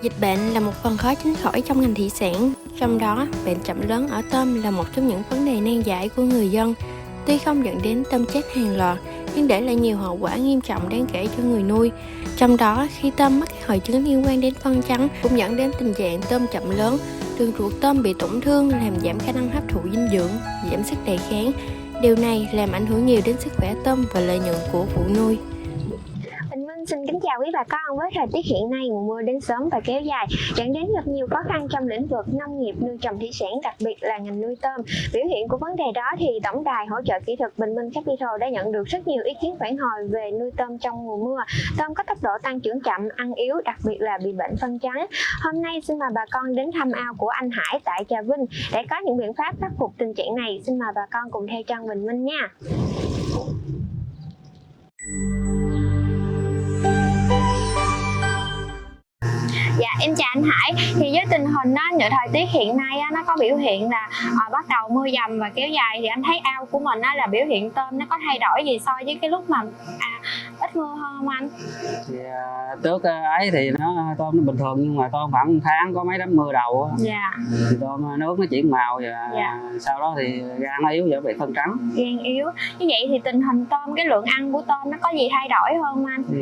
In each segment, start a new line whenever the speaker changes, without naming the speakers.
Dịch bệnh là một phần khó tránh khỏi trong ngành thủy sản, trong đó bệnh chậm lớn ở tôm là một trong những vấn đề nan giải của người dân. Tuy không dẫn đến tôm chết hàng loạt, nhưng để lại nhiều hậu quả nghiêm trọng đáng kể cho người nuôi. Trong đó, khi tôm mắc các hội chứng liên quan đến phân trắng cũng dẫn đến tình trạng tôm chậm lớn, đường ruột tôm bị tổn thương làm giảm khả năng hấp thụ dinh dưỡng, giảm sức đề kháng. Điều này làm ảnh hưởng nhiều đến sức khỏe tôm và lợi nhuận của vụ nuôi.
Xin kính chào quý bà con. Với thời tiết hiện nay, mùa mưa đến sớm và kéo dài dẫn đến gặp nhiều khó khăn trong lĩnh vực nông nghiệp nuôi trồng thủy sản, đặc biệt là ngành nuôi tôm. Biểu hiện của vấn đề đó thì tổng đài hỗ trợ kỹ thuật Bình Minh Capital đã nhận được rất nhiều ý kiến phản hồi về nuôi tôm trong mùa mưa. Tôm có tốc độ tăng trưởng chậm, ăn yếu, đặc biệt là bị bệnh phân trắng. Hôm nay xin mời bà con đến thăm ao của anh Hải tại Trà Vinh để có những biện pháp khắc phục tình trạng này. Xin mời bà con cùng theo chân Bình Minh nha. Dạ em chào anh Hải. Thì với tình hình đó, nhờ thời tiết hiện nay nó có biểu hiện là bắt đầu mưa dầm và kéo dài, thì anh thấy ao của mình là biểu hiện tôm nó có thay đổi gì so với cái lúc mà ít mưa hơn không anh?
Thì trước ấy thì tôm nó bình thường, nhưng mà tôm khoảng 1 tháng có mấy đám mưa đầu
Dạ.
thì tôm nước nó chuyển màu và sau đó thì gan nó yếu và bị phân trắng.
Gan yếu. Như vậy thì tình hình tôm, cái lượng ăn của tôm nó có gì thay đổi không anh?
Thì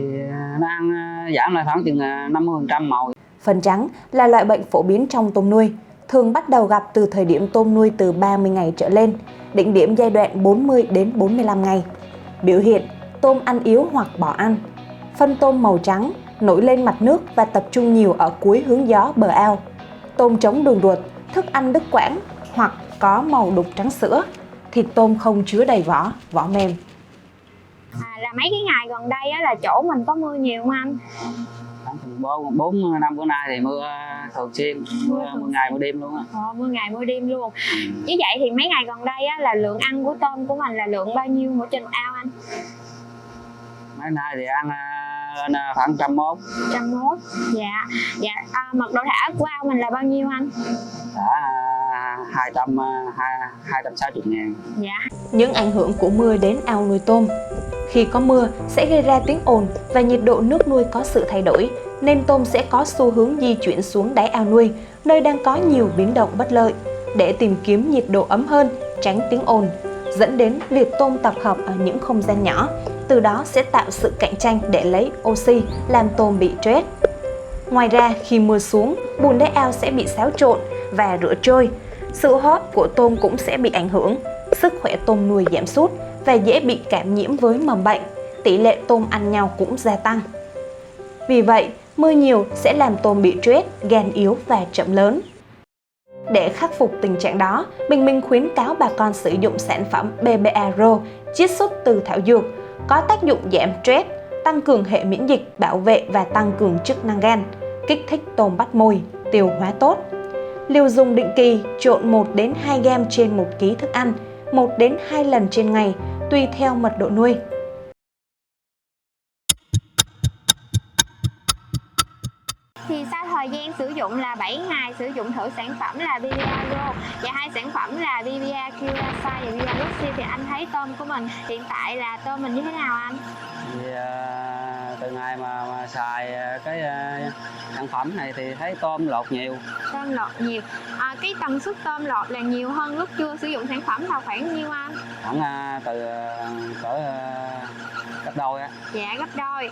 nó ăn giảm lại khoảng chừng 50% màu.
Phân trắng là loại bệnh phổ biến trong tôm nuôi, thường bắt đầu gặp từ thời điểm tôm nuôi từ 30 ngày trở lên, đỉnh điểm giai đoạn 40 đến 45 ngày. Biểu hiện: tôm ăn yếu hoặc bỏ ăn. Phân tôm màu trắng, nổi lên mặt nước và tập trung nhiều ở cuối hướng gió bờ ao. Tôm trống đường ruột, thức ăn đứt quãng hoặc có màu đục trắng sữa. Thịt tôm không chứa đầy vỏ mềm.
Là mấy cái ngày gần đây là chỗ mình có mưa nhiều không anh?
4 năm bữa nay thì mưa thường xuyên, mưa ngày mưa đêm luôn á.
Mưa ngày mưa đêm luôn. Như vậy thì mấy ngày gần đây là lượng ăn của tôm của mình là lượng bao nhiêu mỗi trên một ao anh?
Mấy nay thì ăn lên khoảng 101.
101. Dạ. Mật độ thả của ao mình là bao nhiêu anh?
Đã 260 ngàn.
Dạ.
Những ảnh hưởng của mưa đến ao nuôi tôm. Khi có mưa sẽ gây ra tiếng ồn và nhiệt độ nước nuôi có sự thay đổi, nên tôm sẽ có xu hướng di chuyển xuống đáy ao nuôi, nơi đang có nhiều biến động bất lợi, để tìm kiếm nhiệt độ ấm hơn, tránh tiếng ồn, dẫn đến việc tôm tập hợp ở những không gian nhỏ, từ đó sẽ tạo sự cạnh tranh để lấy oxy, làm tôm bị stress. Ngoài ra, khi mưa xuống, bùn đáy ao sẽ bị xáo trộn và rửa trôi, sự hô hấp của tôm cũng sẽ bị ảnh hưởng, sức khỏe tôm nuôi giảm sút và dễ bị cảm nhiễm với mầm bệnh, tỷ lệ tôm ăn nhau cũng gia tăng. Vì vậy, mưa nhiều sẽ làm tôm bị stress, gan yếu và chậm lớn. Để khắc phục tình trạng đó, Bình Minh khuyến cáo bà con sử dụng sản phẩm BBA Pro chiết xuất từ thảo dược, có tác dụng giảm stress, tăng cường hệ miễn dịch, bảo vệ và tăng cường chức năng gan, kích thích tôm bắt mồi, tiêu hóa tốt. Liều dùng định kỳ, trộn 1 đến 2 gram trên 1 kg thức ăn, 1 đến 2 lần trên ngày, tùy theo mật độ nuôi.
Thì sau thời gian sử dụng là 7 ngày sử dụng thử sản phẩm là BBA Pro và 2 sản phẩm là BBA Curasai và BBA Luxi, thì anh thấy tôm của mình hiện tại là tôm mình như thế nào anh?
Thì từ ngày mà xài cái sản phẩm này thì thấy tôm lọt nhiều.
Tôm lọt nhiều. Cái tần suất tôm lọt là nhiều hơn lúc chưa sử dụng sản phẩm là khoảng nhiêu anh?
Khoảng từ cỡ gấp đôi á.
Dạ, gấp đôi.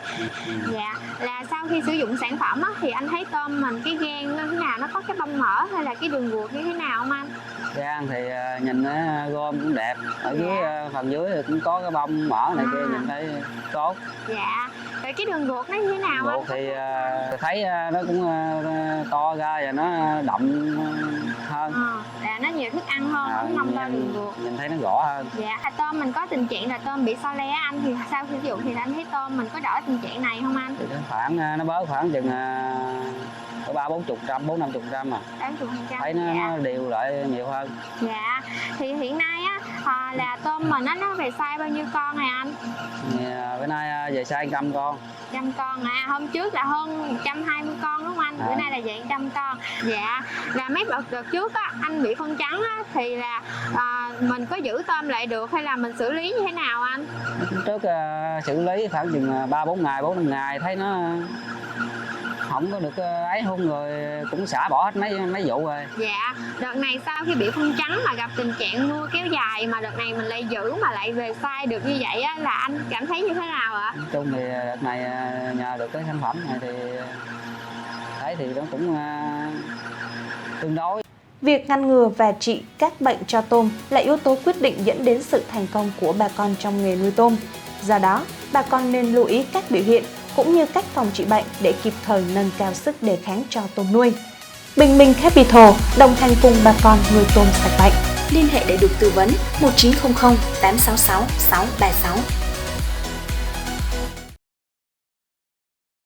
Dạ, là sau khi sử dụng sản phẩm thì anh thấy tôm mình cái gan nó thế nào, nó có cái bông mỡ hay là cái đường ruột như thế nào không anh?
Gan thì nhìn gom cũng đẹp, ở dưới phần dưới thì cũng có cái bông mỡ này kia, nhìn thấy tốt.
Dạ. Rồi cái đường ruột nó như thế nào anh?
Ruột thì thấy nó cũng to ra và nó đậm hơn.
Là nó nhiều thức ăn hơn, nó nông to đường ruột.
Nhìn thấy nó rõ hơn.
Dạ. Tôm mình có tình trạng là tôm bị so le anh, thì sau khi sử dụng thì anh thấy tôm mình có đỡ tình trạng này không anh?
Thì khoảng nó bớt khoảng chừng có 30-40 trăm, 40-50 trăm mà.
40%.
Thấy nó đều lại nhiều hơn.
Dạ. Thì hiện nay là tôm mình nó về size bao nhiêu con này anh?
Thì, bữa nay về size 100 con.
100 con. Hôm trước là hơn 120 con đúng không anh? Bữa nay là về 100 con. Dạ. Là mấy đợt trước anh bị phân trắng thì là mình có giữ tôm lại được hay là mình xử lý như thế nào anh?
Trước xử lý khoảng chừng 3-4 ngày, 4-5 ngày thấy nó không có được ấy hôn rồi cũng xả bỏ hết mấy vụ rồi.
Dạ, đợt này sau khi bị phân trắng mà gặp tình trạng mưa kéo dài mà đợt này mình lại giữ mà lại về sai được như vậy á, là anh cảm thấy như thế nào ạ?
Nói chung thì đợt này nhờ được cái sản phẩm này thì thấy thì nó cũng tương đối.
Việc ngăn ngừa và trị các bệnh cho tôm là yếu tố quyết định dẫn đến sự thành công của bà con trong nghề nuôi tôm. Do đó, bà con nên lưu ý các biểu hiện cũng như cách phòng trị bệnh để kịp thời nâng cao sức đề kháng cho tôm nuôi. Bình Minh Capital đồng hành cùng bà con nuôi tôm sạch bệnh.
Liên hệ để được tư vấn 1900 866 636.